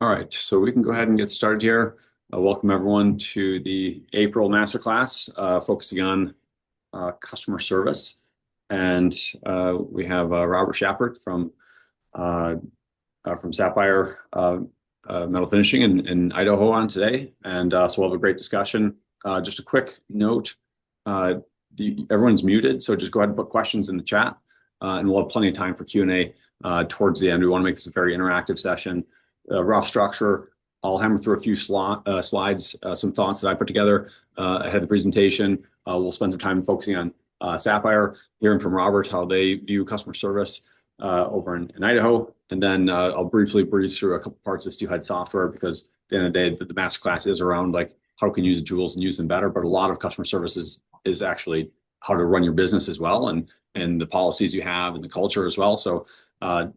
All right, so we can go ahead and get started here. Welcome everyone to the April Masterclass, focusing on customer service. And we have Robert Schappert from Sapphire Metal Finishing in Idaho on today. And so we'll have a great discussion. Just a quick note, everyone's muted, so just go ahead and put questions in the chat. And we'll have plenty of time for Q&A towards the end. We want to make this a very interactive session. Rough structure, I'll hammer through a few slides, some thoughts that I put together ahead of the presentation. We'll spend some time focusing on Sapphire, hearing from Robert how they view customer service over in Idaho. And then I'll briefly breeze through a couple parts of Steelhead software, because at the end of the day, the masterclass is around like how can you use the tools and use them better. But a lot of customer services is actually how to run your business as well, and the policies you have and the culture as well. So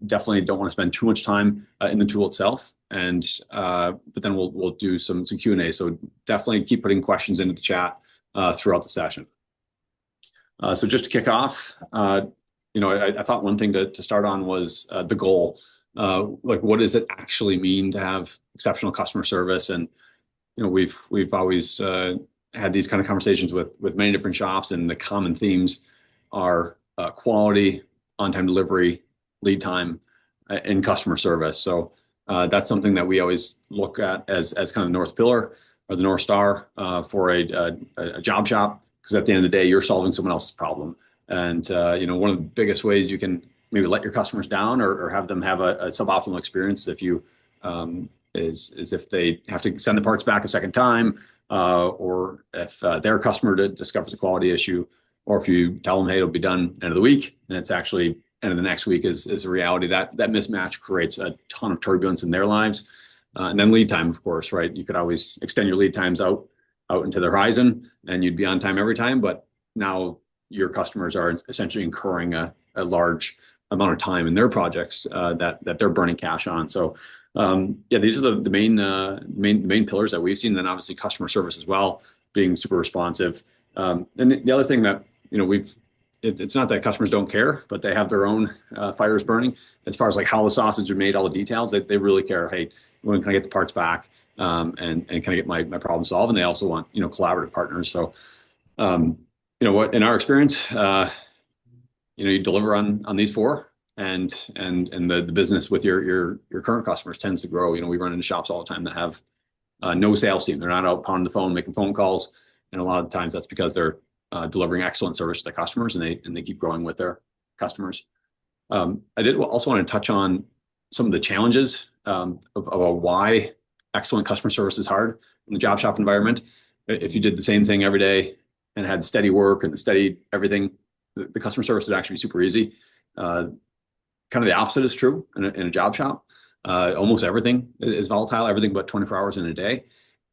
definitely don't want to spend too much time in the tool itself, and but then we'll do some Q&A. So definitely keep putting questions into the chat throughout the session. So just to kick off, I thought one thing to start on was the goal. Like, what does it actually mean to have exceptional customer service? And we've always had these kind of conversations with many different shops, and the common themes are quality, on-time delivery, lead time, and customer service. So that's something that we always look at as kind of the North Pillar or the North Star for a job shop, because at the end of the day, you're solving someone else's problem. And one of the biggest ways you can maybe let your customers down or have them have a suboptimal experience if you is if they have to send the parts back a second time, or if their customer discovers a quality issue, or if you tell them, hey, it'll be done end of the week, and it's actually end of the next week is a reality. That mismatch creates a ton of turbulence in their lives. And then lead time, of course, right? You could always extend your lead times out into the horizon, and you'd be on time every time. But now your customers are essentially incurring a large amount of time in their projects that they're burning cash on. So these are the main pillars that we've seen. And then obviously customer service as well, being super responsive. And the other thing that it's not that customers don't care, but they have their own fires burning as far as like how the sausage are made, all the details. They really care. Hey, when can I get the parts back, and can I get my problem solved? And they also want collaborative partners. So what in our experience, you deliver on these four, and the business with your current customers tends to grow. We run into shops all the time that have no sales team. They're not out pounding the phone, making phone calls, and a lot of times that's because they're delivering excellent service to their customers, and they keep growing with their customers. I did also want to touch on some of the challenges of why excellent customer service is hard in the job shop environment. If you did the same thing every day and had steady work and steady everything, the customer service would actually be super easy. Kind of the opposite is true in a job shop. Almost everything is volatile, everything but 24 hours in a day.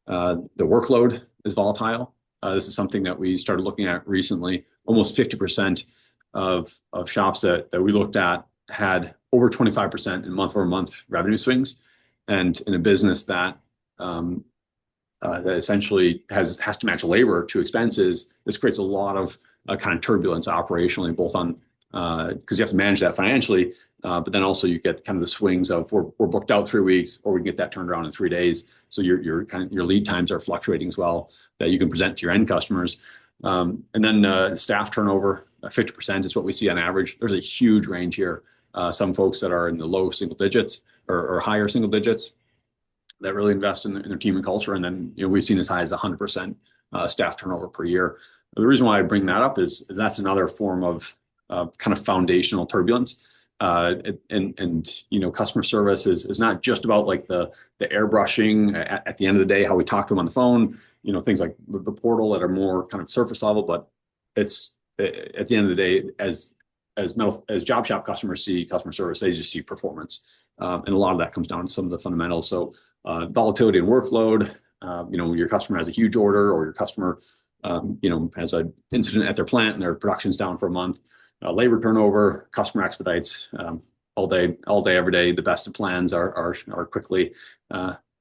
The workload is volatile. This is something that we started looking at recently. Almost 50% of shops that we looked at had over 25% in month-over-month revenue swings. And in a business that essentially has to match labor to expenses, this creates a lot of kind of turbulence operationally, both on because you have to manage that financially, but then also you get kind of the swings of we're booked out 3 weeks, or we can get that turned around in 3 days. So your lead times are fluctuating as well, that you can present to your end customers. And then staff turnover, 50% is what we see on average. There's a huge range here. Some folks that are in the low single digits or higher single digits that really invest in their team and culture. And then we've seen as high as 100% staff turnover per year. The reason why I bring that up is that's another form of kind of foundational turbulence. And customer service is not just about like the airbrushing at the end of the day, how we talk to them on the phone, things like the portal that are more kind of surface level, but it's at the end of the day, as job shop customers see customer service, they just see performance. And a lot of that comes down to some of the fundamentals. So volatility and workload, your customer has a huge order, or your customer has an incident at their plant and their production's down for a month. Labor turnover, customer expedites, all day, every day. The best of plans are quickly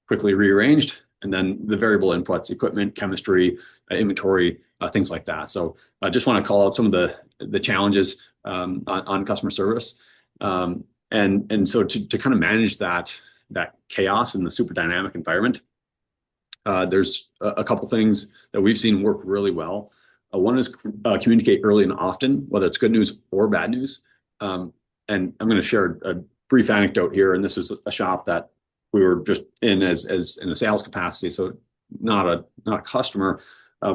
rearranged, and then the variable inputs, equipment, chemistry, inventory, things like that. So I just want to call out some of the challenges on customer service, and so to kind of manage that that chaos in the super dynamic environment. There's a couple things that we've seen work really well. One is communicate early and often, whether it's good news or bad news. And I'm going to share a brief anecdote here. And this was a shop that we were just in as in a sales capacity, so not a customer.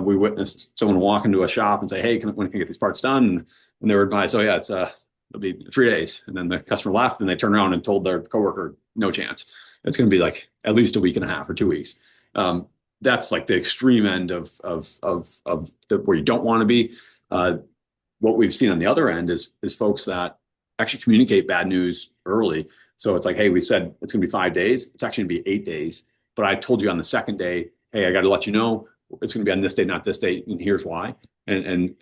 We witnessed someone walk into a shop and say, "Hey, when can I get these parts done?" And they were advised, "Oh yeah, it'll be 3 days." And then the customer left, and they turned around and told their coworker, "No chance. It's going to be like at least a week and a half or 2 weeks." That's like the extreme end of where you don't want to be. What we've seen on the other end is folks that actually communicate bad news early. So it's like, "Hey, we said it's going to be 5 days. It's actually going to be 8 days. But I told you on the second day, hey, I got to let you know it's going to be on this day, not this date, and here's why." And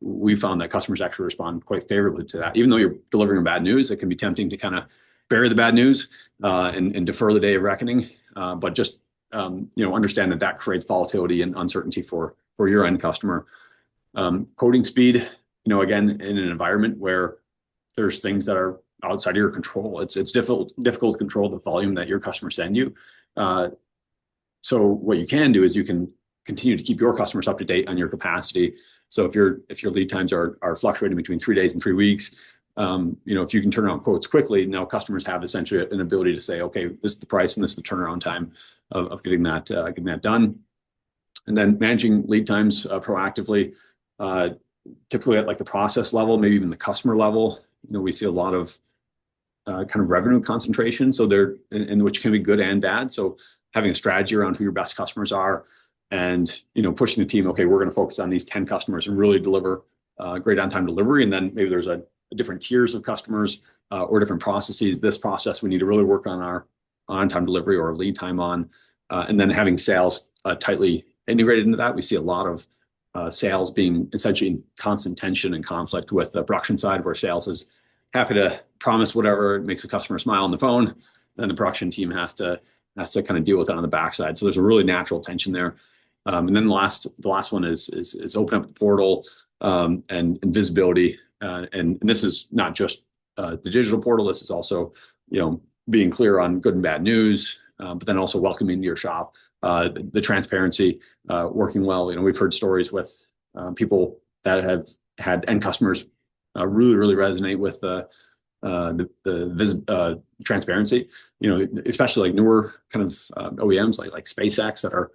we found that customers actually respond quite favorably to that. Even though you're delivering bad news, it can be tempting to kind of bury the bad news and defer the day of reckoning. But just understand that creates volatility and uncertainty for your end customer. Coding speed, again, in an environment where there's things that are outside of your control, it's difficult to control the volume that your customers send you. So what you can do is you can continue to keep your customers up to date on your capacity. So if your lead times are fluctuating between 3 days and 3 weeks, if you can turn around quotes quickly, now customers have essentially an ability to say, "Okay, this is the price and this is the turnaround time of getting that done." And then managing lead times proactively, typically at like the process level, maybe even the customer level. We see a lot of kind of revenue concentration, so they're in which can be good and bad. So having a strategy around who your best customers are, and pushing the team, "Okay, we're going to focus on these 10 customers and really deliver great on-time delivery." And then maybe there's a different tiers of customers or different processes. This process we need to really work on our on-time delivery or lead time on, and then having sales tightly integrated into that. We see a lot of sales being essentially in constant tension and conflict with the production side, where sales is happy to promise whatever makes the customer smile on the phone. Then the production team has to kind of deal with that on the backside. So there's a really natural tension there. And then the last one is open up the portal and visibility. And this is not just the digital portal. This is also being clear on good and bad news, but then also welcoming into your shop, the transparency, working well. We've heard stories with people that have had end customers really resonate with the transparency. Especially like newer kind of OEMs like SpaceX that are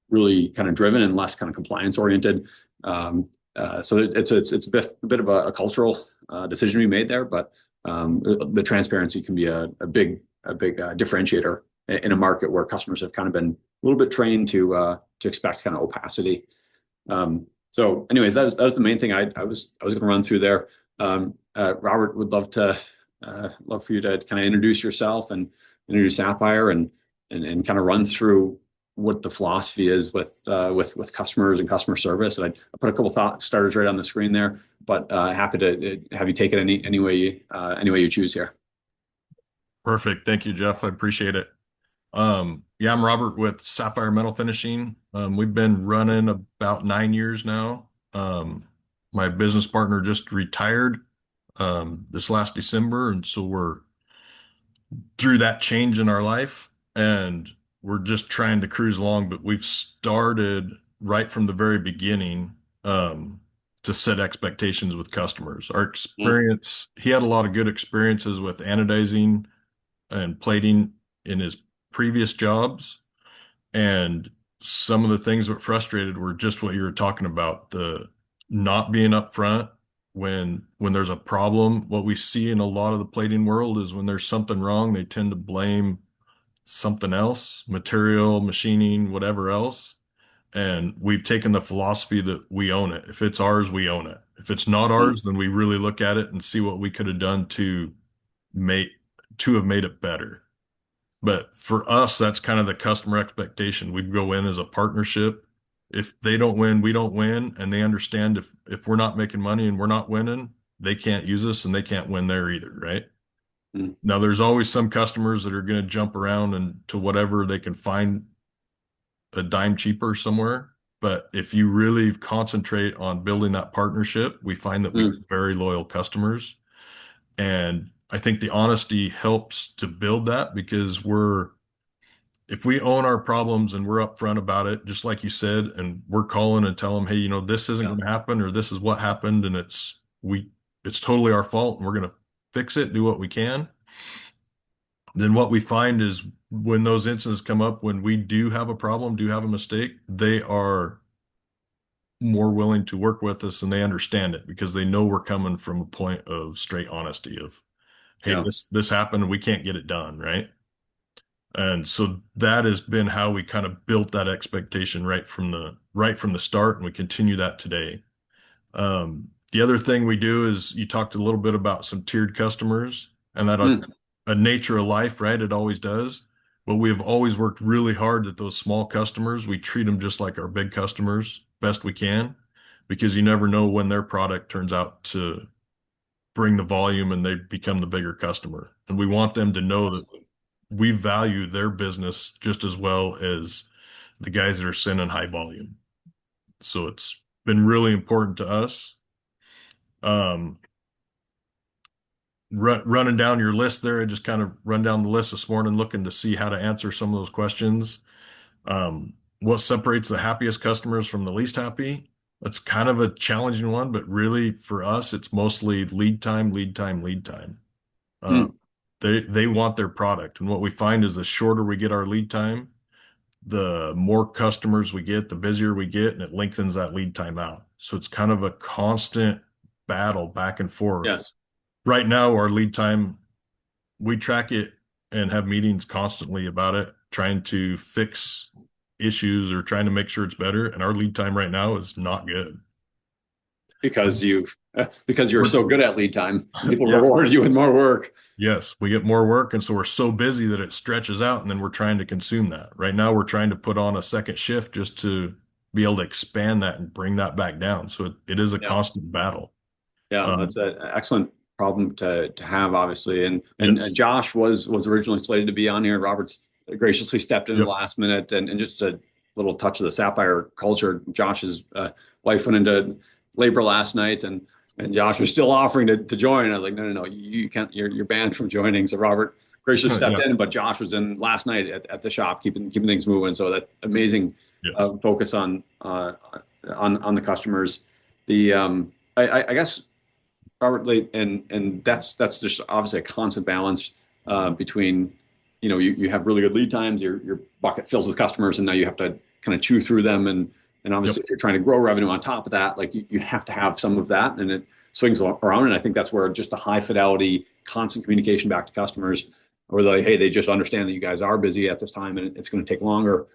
really kind of driven and less kind of compliance oriented. So it's a bit of a cultural decision we made there, but the transparency can be a big differentiator in a market where customers have kind of been a little bit trained to expect kind of opacity. So anyways, that was the main thing I was going to run through there. Robert, would love for you to kind of introduce yourself and introduce Sapphire and kind of run through what the philosophy is with customers and customer service. And I put a couple thought starters right on the screen there, but happy to have you take it any way you choose here. Perfect. Thank you, Jeff. I appreciate it. Yeah, I'm Robert with Sapphire Metal Finishing. We've been running about 9 years now. My business partner just retired this last December, and so we're through that change in our life, and we're just trying to cruise along. But we've started right from the very beginning to set expectations with customers. Our experience, he had a lot of good experiences with anodizing and plating in his previous jobs. And some of the things that frustrated were just what you were talking about, the not being upfront when there's a problem. What we see in a lot of the plating world is when there's something wrong, they tend to blame something else, material, machining, whatever else. And we've taken the philosophy that we own it. If it's ours, we own it. If it's not ours, then we really look at it and see what we could have done to have made it better. But for us, that's kind of the customer expectation. We go in as a partnership. If they don't win, we don't win. And they understand if we're not making money and we're not winning, they can't use us and they can't win there either, right? Now, there's always some customers that are going to jump around and to whatever they can find a dime cheaper somewhere. But if you really concentrate on building that partnership, we find that we have very loyal customers. And I think the honesty helps to build that because if we own our problems and we're upfront about it, just like you said, and we're calling and tell them, hey, this isn't Yeah. going to happen, or this is what happened, and it's totally our fault, and we're going to fix it, do what we can. Then what we find is when those incidents come up, when we do have a problem, do have a mistake, they are more willing to work with us and they understand it because they know we're coming from a point of straight honesty of, hey, Yeah. this happened, we can't get it done, right? And so that has been how we kind of built that expectation right from the start, and we continue that today. The other thing we do is you talked a little bit about some tiered customers, and that's Mm. a nature of life, right? It always does. But we have always worked really hard that those small customers, we treat them just like our big customers best we can, because you never know when their product turns out to bring the volume and they become the bigger customer. And we want them to know that Absolutely. we value their business just as well as the guys that are sending high volume. So it's been really important to us. Um, running down your list there, I just kind of run down the list this morning, looking to see how to answer some of those questions. What separates the happiest customers from the least happy? That's kind of a challenging one, but really for us, it's mostly lead time, lead time, lead time. Uh, Mm. they want their product, and what we find is the shorter we get our lead time, the more customers we get, the busier we get, and it lengthens that lead time out. So it's kind of a constant battle back and forth. Yes. Right now, our lead time, we track it and have meetings constantly about it, trying to fix issues or trying to make sure it's better. And our lead time right now is not good. Because because you're We're, so good at lead time, people yeah, reward you with more work. yes, we get more work. And so we're so busy that it stretches out and then we're trying to consume that. Right now, we're trying to put on a second shift just to be able to expand that and bring that back down. So it is a Yeah. constant battle. Yeah, that's Um, an excellent problem to have, obviously. And yes. Josh was originally slated to be on here. Robert's graciously stepped in the Yep. last minute, and just a little touch of the Sapphire culture. Josh's wife went into labor last night, and Josh was still offering to join. I was like, no, no, no, you can't. You're banned from joining. So Robert graciously stepped Yeah. in, but Josh was in last night at the shop, keeping things moving. So that amazing Yes. focus on the customers. The I guess Robert, and that's just obviously a constant balance between, you have really good lead times, your bucket fills with customers, and now you have to kind of chew through them, and Yep. obviously if you're trying to grow revenue on top of that, like you have to have some of that, and it swings around, and I think that's where just the high fidelity, constant communication back to customers, or like, hey, they just understand that you guys are busy at this time, and it's going to take longer.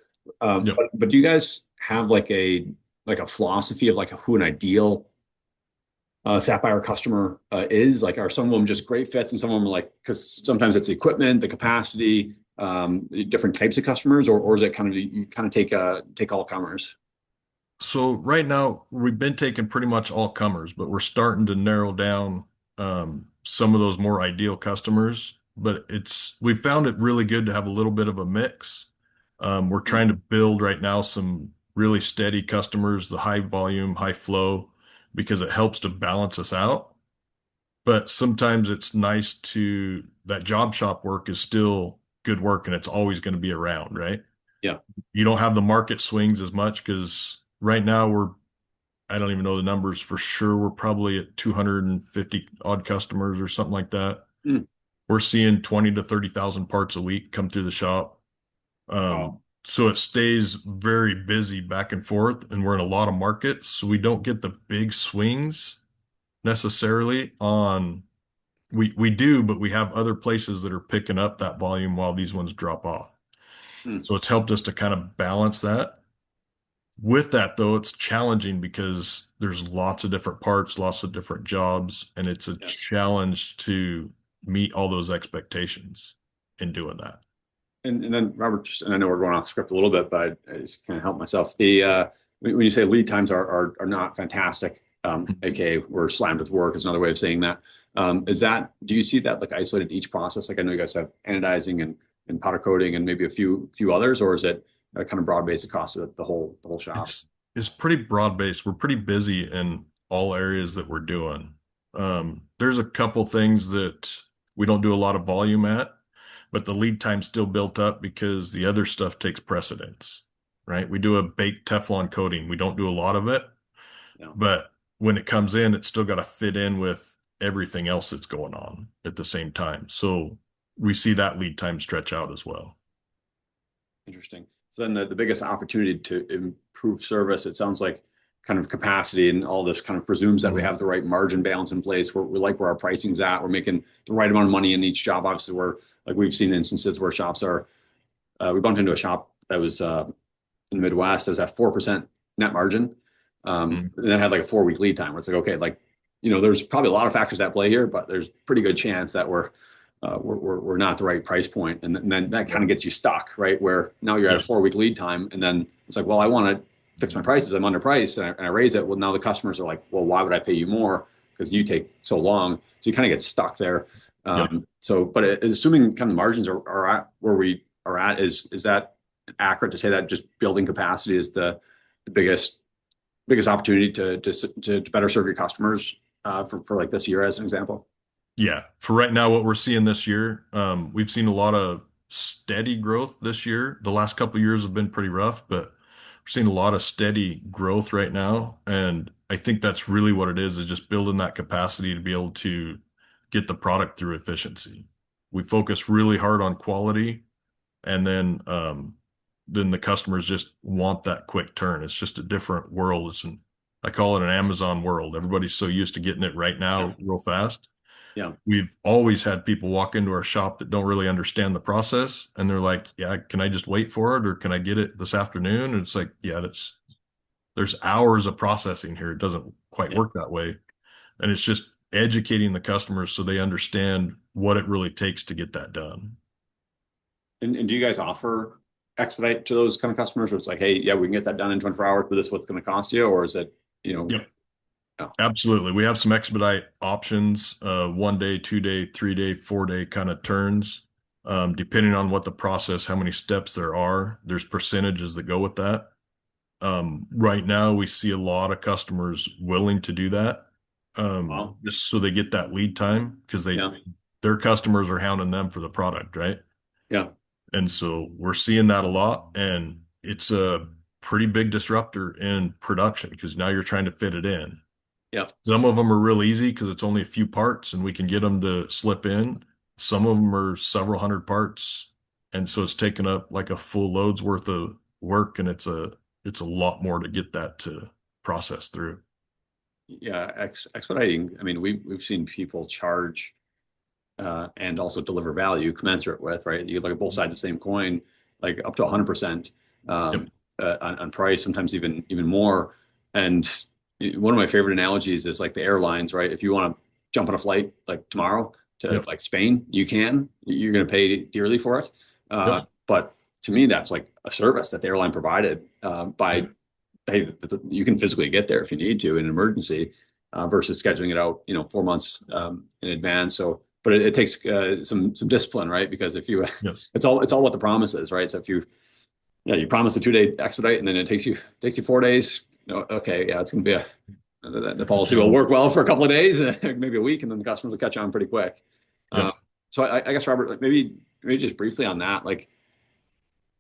Yep. But do you guys have like a philosophy of like who an ideal Sapphire customer is? Like, are some of them just great fits, and some of them are like, because sometimes it's the equipment, the capacity, different types of customers, or is it kind of you kind of take all comers? So right now we've been taking pretty much all comers, but we're starting to narrow down some of those more ideal customers. But we found it really good to have a little bit of a mix. We're trying to build right now some really steady customers, the high volume, high flow, because it helps to balance us out. But sometimes it's nice that job shop work is still good work and it's always going to be around, right? Yeah. You don't have the market swings as much because right now I don't even know the numbers for sure. We're probably at 250 odd customers or something like that. Mm. We're seeing 20 to 30,000 parts a week come through the shop. Wow. So it stays very busy back and forth, and we're in a lot of markets, so we don't get the big swings necessarily on. We do, but we have other places that are picking up that volume while these ones drop off. Mm. So it's helped us to kind of balance that. With that, though, it's challenging because there's lots of different parts, lots of different jobs, and it's a Yeah. challenge to meet all those expectations in doing that. And then Robert, just, and I know we're going off script a little bit, but I just kind of help myself. The when you say lead times are not fantastic, aka we're slammed with work is another way of saying that. Do you see that like isolated each process? Like I know you guys have anodizing and powder coating and maybe a few others, or is it kind of broad based across the whole shop? It's pretty broad based. We're pretty busy in all areas that we're doing. There's a couple things that we don't do a lot of volume at, but the lead time still built up because the other stuff takes precedence, right? We do a baked Teflon coating. We don't do a lot of it, Yeah. but when it comes in, it's still got to fit in with everything else that's going on at the same time. So we see that lead time stretch out as well. Interesting. So then the biggest opportunity to improve service, it sounds like kind of capacity and all this kind of presumes that we have the right margin balance in place. We like where our pricing's at. We're making the right amount of money in each job. Obviously, we're like we've seen instances where shops are. We bumped into a shop that was in the Midwest that was at 4% net margin, Mhm. and then had like a 4 week lead time. Where it's like, okay, like there's probably a lot of factors at play here, but there's pretty good chance that we're not the right price point, and then that kind of gets you stuck, right? Where now you're at a Yes. 4 week lead time, and then it's like, well, I want to fix my prices. I'm underpriced, and I raise it. Well, now the customers are like, well, why would I pay you more because you take so long? So you kind of get stuck there. Yep. But assuming kind of the margins are at where we are at, is that accurate to say that just building capacity is the biggest opportunity to better serve your customers for like this year as an example? Yeah. For right now, what we're seeing this year, we've seen a lot of steady growth this year. The last couple of years have been pretty rough, but we're seeing a lot of steady growth right now. And I think that's really what it is just building that capacity to be able to get the product through efficiency. We focus really hard on quality, and then the customers just want that quick turn. It's just a different world. I call it an Amazon world. Everybody's so used to getting it right Yeah, now, real fast. yeah, We've always had people walk into our shop that don't really understand the process, and they're like, "Yeah, can I just wait for it, or can I get it this afternoon?" And it's like, "Yeah, there's hours of processing here. It doesn't quite yeah. work that way." And it's just educating the customers so they understand what it really takes to get that done. And do you guys offer expedite to those kind of customers where it's like, hey, yeah, we can get that done in 24 hours, but this is what's going to cost you? Or is it, Yep. oh, Absolutely. We have some expedite options, 1 day, 2 day, 3 day, 4 day kind of turns. Depending on what the process, how many steps there are, there's percentages that go with that. Right now, we see a lot of customers willing to do that, wow. just so they get that lead time because Yeah, their customers are hounding them for the product, right? yeah, And so we're seeing that a lot, and it's a pretty big disruptor in production because now you're trying to fit it in. yeah. Some of them are real easy because it's only a few parts and we can get them to slip in. Some of them are several hundred parts. And so it's taken up like a full load's worth of work, and it's a lot more to get that to process through. Yeah, expediting. I mean, we've seen people charge and also deliver value commensurate with, right? You look at both sides of the same coin, like up to 100% Yep. on price, sometimes even more. And one of my favorite analogies is like the airlines, right? If you want to jump on a flight like tomorrow to Yep. like Spain, you can. You're going to pay dearly for it. Yep. But to me, that's like a service that the airline provided by Yep. hey, you can physically get there if you need to in an emergency versus scheduling it out, 4 months in advance. So, but it takes some discipline, right? Because if you, Yes. it's all what the promise is, right? So if you promise a 2 day expedite and then it takes you 4 days, okay, yeah, it's going to be the It's a policy will challenge. work well for a couple of days, maybe a week, and then the customers will catch on pretty quick. Um, Yep. so I guess Robert, like maybe just briefly on that, like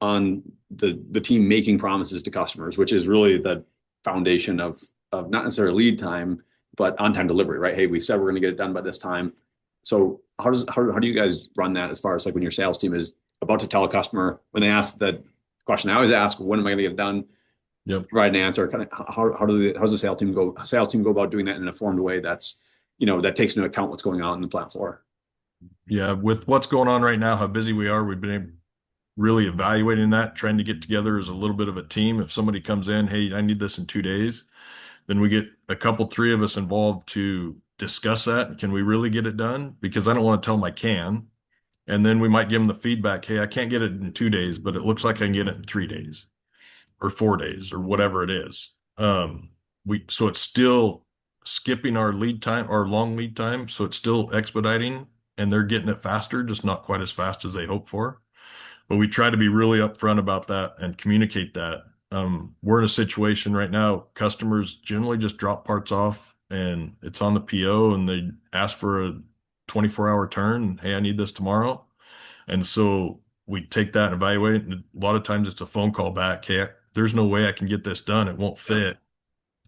on the team making promises to customers, which is really the foundation of not necessarily lead time, but on time delivery, right? Hey, we said we're going to get it done by this time. So how do you guys run that as far as like when your sales team is about to tell a customer when they ask the question I always ask, when am I going to get it done? Yep. Provide an answer. Kind of how's the sales team go about doing that in an informed way that's that takes into account what's going on in the plant floor. Yeah. With what's going on right now, how busy we are, we've been really evaluating that, trying to get together as a little bit of a team. If somebody comes in, hey, I need this in 2 days, then we get a couple, three of us involved to discuss that. Can we really get it done? Because I don't want to tell them I can. And then we might give them the feedback, hey, I can't get it in 2 days, but it looks like I can get it in 3 days or 4 days or whatever it is. So it's still skipping our lead time, our long lead time. So it's still expediting, and they're getting it faster, just not quite as fast as they hope for. But we try to be really upfront about that and communicate that. We're in a situation right now, customers generally just drop parts off and it's on the PO and they ask for a 24-hour turn. Hey, I need this tomorrow. And so we take that and evaluate it. And a lot of times it's a phone call back. Hey, there's no way I can get this done. It won't Yeah. fit.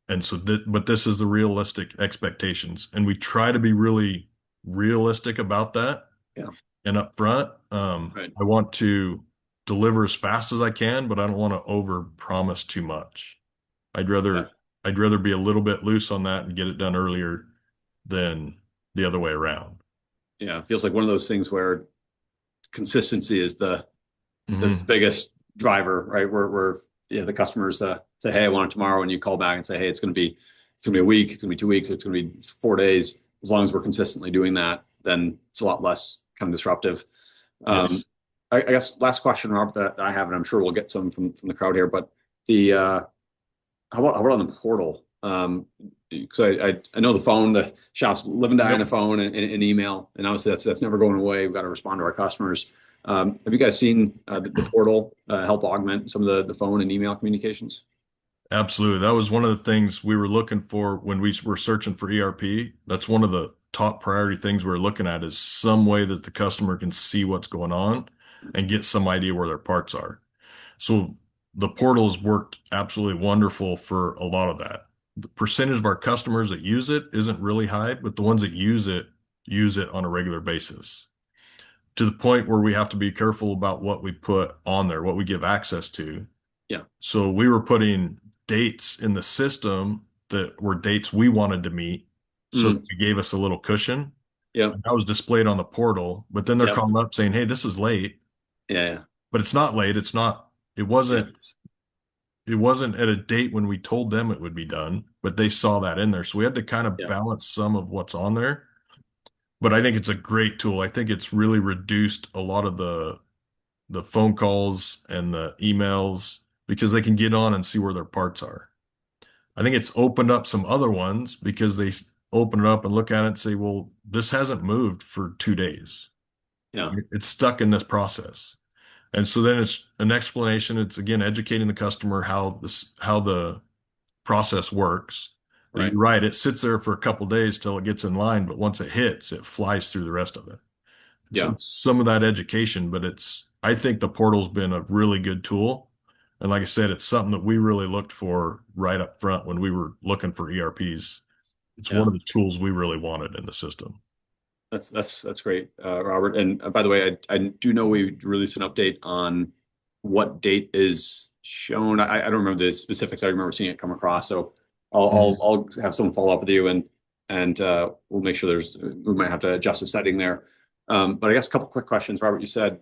And so, but this is the realistic expectations. And we try to be really realistic about that Yeah. and upfront. Right. I want to deliver as fast as I can, but I don't want to over promise too much. I'd Yeah. rather I'd rather be a little bit loose on that and get it done earlier than the other way around. Yeah. It feels like one of those things where consistency is the Hmm. biggest driver, right? Where yeah, the customers say, "Hey, I want it tomorrow," and you call back and say, "Hey, it's gonna be a week, it's gonna be 2 weeks, it's gonna be 4 days." As long as we're consistently doing that, then it's a lot less kind of disruptive. Um, Yes. I guess last question, Robert, that I have, and I'm sure we'll get some from the crowd here, but the how about on the portal? Because I know the phone, the shops live and die on the Yep. phone and email, and obviously that's never going away. We've got to respond to our customers. Have you guys seen the portal help augment some of the phone and email communications? Absolutely. That was one of the things we were looking for when we were searching for ERP. That's one of the top priority things we're looking at is some way that the customer can see what's going on and get some idea where their parts are. So the portals worked absolutely wonderful for a lot of that. The percentage of our customers that use it isn't really high, but the ones that use it on a regular basis to the point where we have to be careful about what we put on there, what we give access to. Yeah. So we were putting dates in the system that were dates we wanted to meet so that Mm. it gave us a little cushion. Yep. And that was displayed on the portal, but then they're Yep. calling up saying, "Hey, this is late." Yeah. Yeah. But it's not late. It's not, it Yeah. wasn't at a date when we told them it would be done, but they saw that in there. So we had to kind of Yeah. balance some of what's on there. But I think it's a great tool. I think it's really reduced a lot of the phone calls and the emails because they can get on and see where their parts are. I think it's opened up some other ones because they open it up and look at it and say, well, this hasn't moved for 2 days. Yeah. It's stuck in this process. And so then it's an explanation. It's again educating the customer how the process works. That Right. you're right, it sits there for a couple days till it gets in line, but once it hits, it flies through the rest of it. And so Yeah. some of that education, but I think the portal's been a really good tool. And like I said, it's something that we really looked for right up front when we were looking for ERPs. It's one Yeah. of the tools we really wanted in the system. That's great, Robert. And by the way, I do know we released an update on what date is shown. I don't remember the specifics. I remember seeing it come across. So Mhm. I'll have someone follow up with you and we'll make sure we might have to adjust the setting there. But I guess a couple quick questions, Robert. You said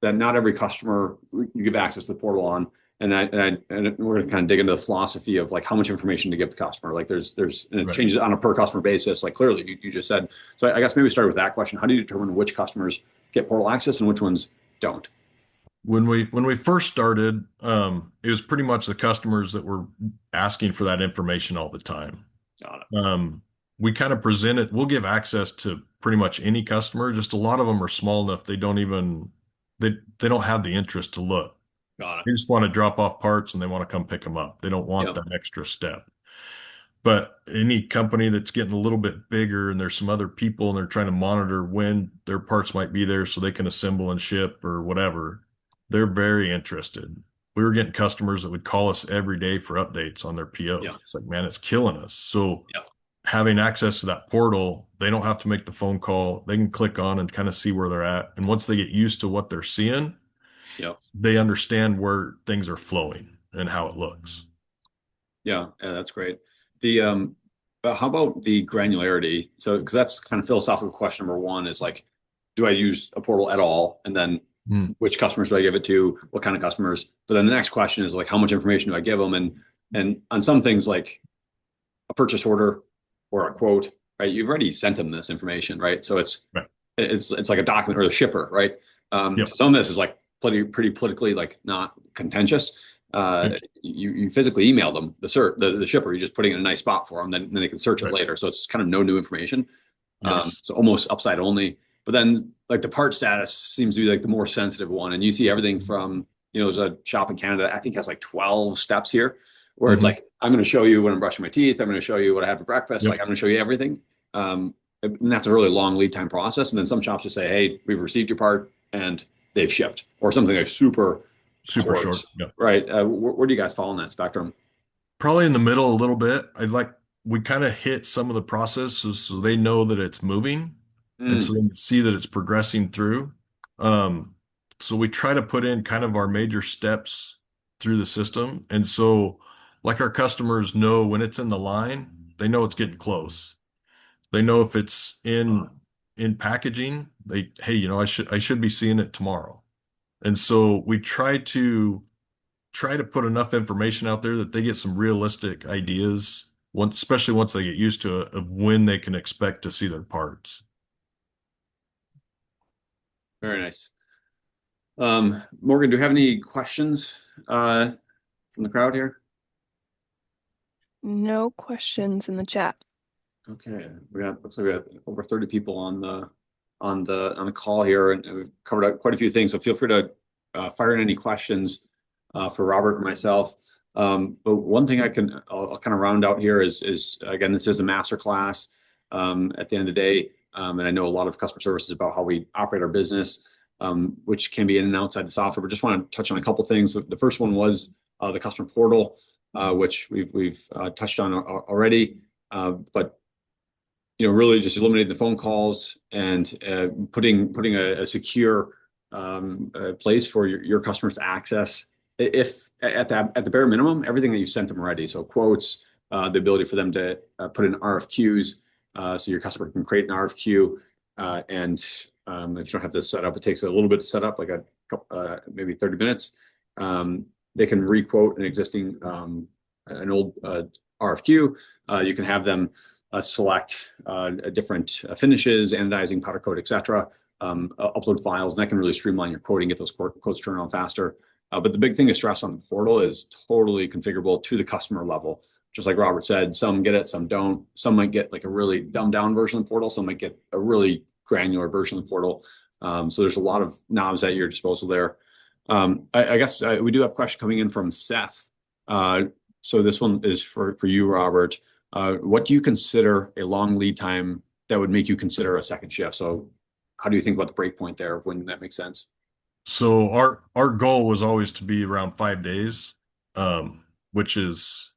that not every customer you give access to the portal on. And we're going to kind of dig into the philosophy of like how much information to give the customer. Like and it Right. changes on a per customer basis. Like clearly you just said. So I guess maybe start with that question. How do you determine which customers get portal access and which ones don't? When we first started, it was pretty much the customers that were asking for that information all the time. Got it. Um, we kind of present it. We'll give access to pretty much any customer. Just a lot of them are small enough they don't have the interest to look. Got it. They just want to drop off parts and they want to come pick them up. They don't want Yep. that extra step. But any company that's getting a little bit bigger and there's some other people and they're trying to monitor when their parts might be there so they can assemble and ship or whatever, they're very interested. We were getting customers that would call us every day for updates on their Yeah. POs. It's like, man, it's killing us. So Yep. having access to that portal, they don't have to make the phone call. They can click on and kind of see where they're at. And once they get used to what they're seeing, Yep. they understand where things are flowing and how it looks. Yeah. Yeah. That's great. The how about the granularity? So because that's kind of philosophical question number one is like, do I use a portal at all? And then Mm. which customers do I give it to? What kind of customers? But then the next question is like, how much information do I give them? And on some things like a purchase order or a quote, right? You've already sent them this information, right? So Right. it's like a document or the shipper, right? So Yep. some of this is like pretty politically like not contentious. Yep. You physically email them the shipper. You're just putting it in a nice spot for them, then they can search it Right. later. So it's kind of no new information. Yes. So almost upside only. But then like the part status seems to be like the more sensitive one, and you see everything from there's a shop in Canada I think has like 12 steps here, where it's Hmm. like I'm going to show you when I'm brushing my teeth. I'm going to show you what I had for breakfast. Like Yep. I'm going to show you everything. Um, and that's a really long lead time process. And then some shops just say, hey, we've received your part and they've shipped, or something like super Super short. close, Yeah. right? Where do you guys fall in that spectrum? Probably in the middle a little bit. We kind of hit some of the processes so they know that it's moving and so Mm. they can see that it's progressing through. Um, so we try to put in kind of our major steps through the system. And so like our customers know when it's in the line, they know it's getting close. They know if it's in packaging, hey, I should be seeing it tomorrow. And so we try to put enough information out there that they get some realistic ideas, especially once they get used to it, of when they can expect to see their parts. Very nice. Morgan, do you have any questions from the crowd here? No questions in the chat. Okay, looks like we have over 30 people on the call here, and we've covered out quite a few things. So feel free to fire in any questions for Robert or myself. But one thing I'll kind of round out here is again, this is a master class at the end of the day, and I know a lot of customer service is about how we operate our business, which can be in and outside the software. But just want to touch on a couple things. The first one was the customer portal, which we've touched on already, but really just eliminating the phone calls and putting a secure place for your customers to access. If at the bare minimum, everything that you sent them already, so quotes, the ability for them to put in RFQs, so your customer can create an RFQ, and if you don't have this set up, it takes a little bit to set up, like maybe 30 minutes. They can requote an old RFQ. You can have them select different finishes, anodizing, powder coat, etc. Upload files, and that can really streamline your quoting, get those quotes turned on faster. But the big thing to stress on the portal is totally configurable to the customer level. Just like Robert said, some get it, some don't. Some might get like a really dumbed down version of the portal. Some might get a really granular version of the portal. So there's a lot of knobs at your disposal there. I guess we do have a question coming in from Seth. So this one is for you, Robert. What do you consider a long lead time that would make you consider a second shift? So how do you think about the break point there of when that makes sense? So our goal was always to be around 5 days, which is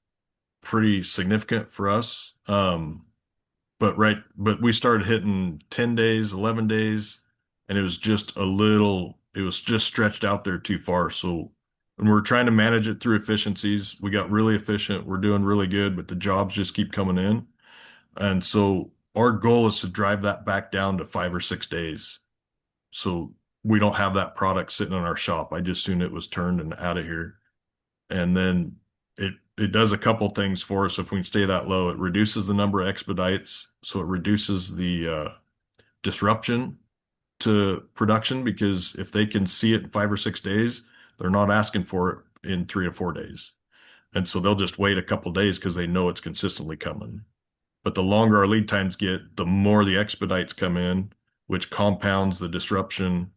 pretty significant for us. But we started hitting 10 days, 11 days, and it was just stretched out there too far. So when we're trying to manage it through efficiencies, we got really efficient. We're doing really good, but the jobs just keep coming in. And so our goal is to drive that back down to 5 or 6 days. So we don't have that product sitting in our shop. I just soon it was turned and out of here. And then it does a couple things for us if we can stay that low. It reduces the number of expedites, so it reduces the disruption to production because if they can see it in 5 or 6 days, they're not asking for it in 3 or 4 days. And so they'll just wait a couple days because they know it's consistently coming. But the longer our lead times get, the more the expedites come in, which compounds the disruption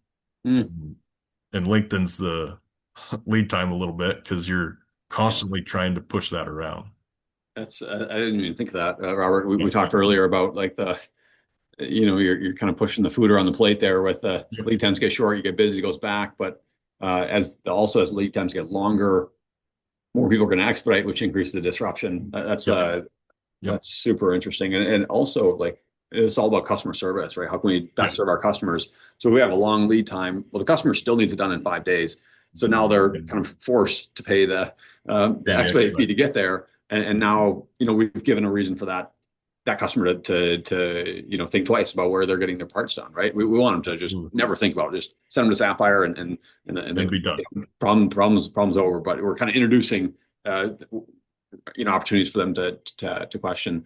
Mm. and lengthens the lead time a little bit because you're Yeah, constantly trying to push that around. that's I didn't even think of that, Robert. We Yeah. talked earlier about like you're kind of pushing the food around the plate there with Yep. lead times get short, you get busy, it goes back. But as lead times get longer, more people are going to expedite, which increases the disruption. Yep. Yep. That's super interesting. And also like it's all about customer service, right? How can we best Yep. serve our customers? So we have a long lead time. Well, the customer still needs it done in 5 days. So now they're kind of forced to pay the Paying the expedite fee expedite. to get there. And now, we've given a reason for that customer to think twice about where they're getting their parts done, right? We want them to just Ooh. never think about it. Just send them to Sapphire and And the be done. problems over. But we're kind of introducing opportunities for them to question.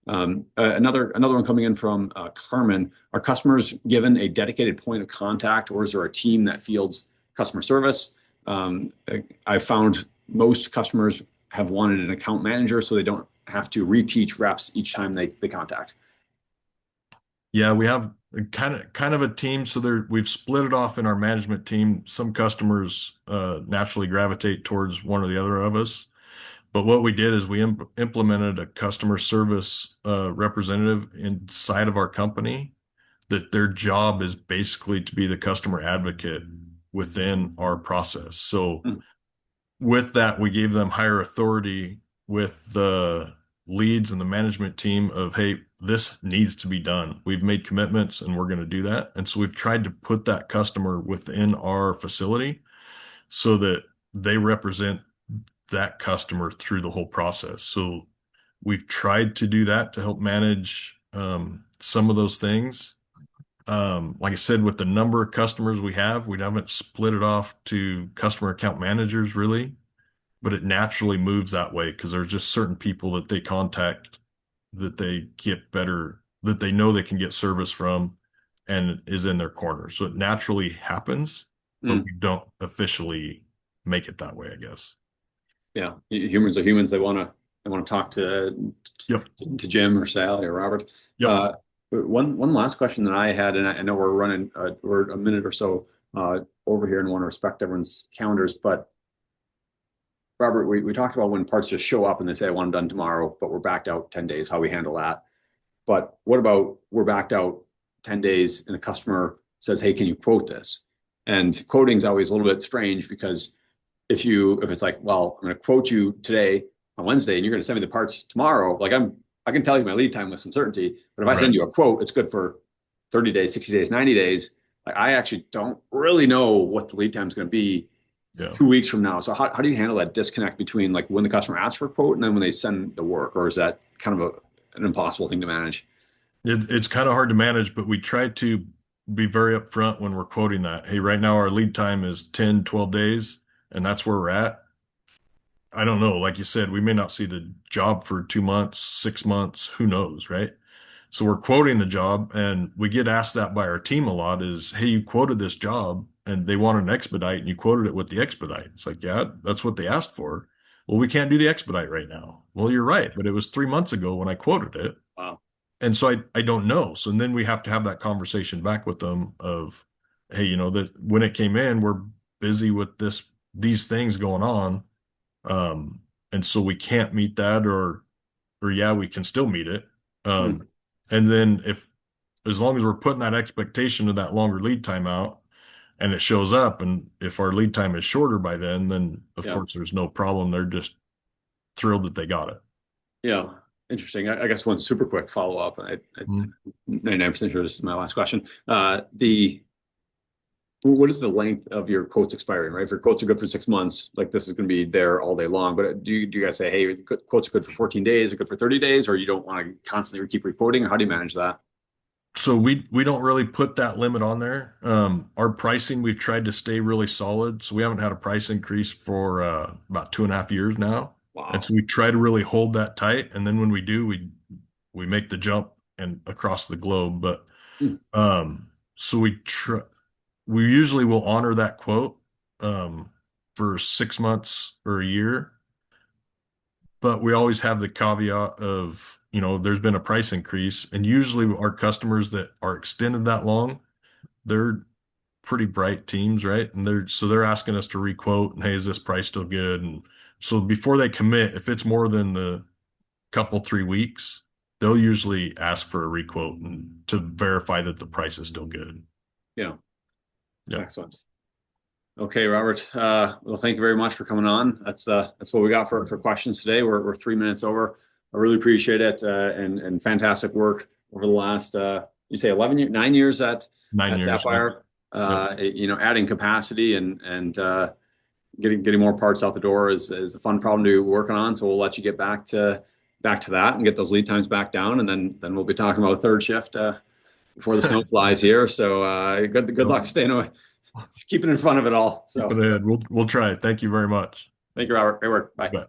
Another one coming in from Carmen. Are customers given a dedicated point of contact, or is there a team that fields customer service? I found most customers have wanted an account manager so they don't have to reteach reps each time they contact. Yeah, we have kind of a team. So we've split it off in our management team. Some customers naturally gravitate towards one or the other of us. But what we did is we implemented a customer service representative inside of our company that their job is basically to be the customer advocate within our process. So Mm. with that, we gave them higher authority with the leads and the management team of, hey, this needs to be done. We've made commitments and we're going to do that. And so we've tried to put that customer within our facility so that they represent that customer through the whole process. So we've tried to do that to help manage some of those things. Like I said, with the number of customers we haven't split it off to customer account managers really, but it naturally moves that way because there's just certain people that they contact that they get better, that they know they can get service from and is in their corner. So it naturally happens, but Mm. we don't officially make it that way, I guess. Yeah, humans are humans. They want to talk Yep. to Jim or Sally or Robert. Yep. But one last question that I had, and I know we're a minute or so over here, and want to respect everyone's calendars. But Robert, we talked about when parts just show up and they say, "I want them done tomorrow," but we're backed out 10 days. How we handle that? But what about we're backed out 10 days and a customer says, "Hey, can you quote this?" And quoting is always a little bit strange because if it's like, well, I'm going to quote you today on Wednesday and you're going to send me the parts tomorrow, like I can tell you my lead time with some certainty, but if I send Right. you a quote, it's good for 30 days, 60 days, 90 days. Like I actually don't really know what the lead time is going to be Yeah. 2 weeks from now. So how do you handle that disconnect between like when the customer asks for a quote and then when they send the work, or is that kind of an impossible thing to manage? It's kind of hard to manage, but we try to be very upfront when we're quoting that. Hey, right now our lead time is 10, 12 days, and that's where we're at. I don't know. Like you said, we may not see the job for 2 months, 6 months, who knows, right? So we're quoting the job, and we get asked that by our team a lot is, hey, you quoted this job and they want an expedite and you quoted it with the expedite. It's like, yeah, that's what they asked for. Well, we can't do the expedite right now. Well, you're right, but it was 3 months ago when I quoted it. Wow. And so I don't know. So then we have to have that conversation back with them of, hey, that when it came in, we're busy with these things going on. And so we can't meet that or yeah, we can still meet it. Hmm. And then as long as we're putting that expectation of that longer lead time out and it shows up, and if our lead time is shorter by then of Yeah. course there's no problem. They're just thrilled that they got it. Yeah. Interesting. I guess one super quick follow up. Mhm. 99% sure this is my last question. What is the length of your quotes expiring, right? If your quotes are good for 6 months, like this is going to be there all day long. But do you guys say, hey, quotes are good for 14 days or good for 30 days, or you don't want to constantly keep requoting, or how do you manage that? So we don't really put that limit on there. Our pricing, we've tried to stay really solid. So we haven't had a price increase for about 2.5 years now. And Wow. so we try to really hold that tight. And then when we do, we make the jump and across the globe. But Hmm. so we usually will honor that quote for 6 months or a year, but we always have the caveat of, there's been a price increase, and usually our customers that are extended that long, they're pretty bright teams, right? And they're asking us to requote and hey, is this price still good? And so before they commit, if it's more than the couple 3 weeks, they'll usually ask for a requote and to verify that the price is still good. Yeah. Yeah. Excellent. Okay, Robert. Well, thank you very much for coming on. That's what we got for questions today. We're 3 minutes over. I really appreciate it, and fantastic work over the last you say 11 years, 9 years Nine at years. Yep. Sapphire. Yep. Adding capacity and getting more parts out the door is a fun problem to be working on. So we'll let you get back to that and get those lead times back down, and then we'll be talking about a third shift before the snow flies here. So good luck staying away, keeping in front of it all. Keep So it ahead. We'll try it. Thank you very much. thank you, Robert. Great work. Bye. Bet.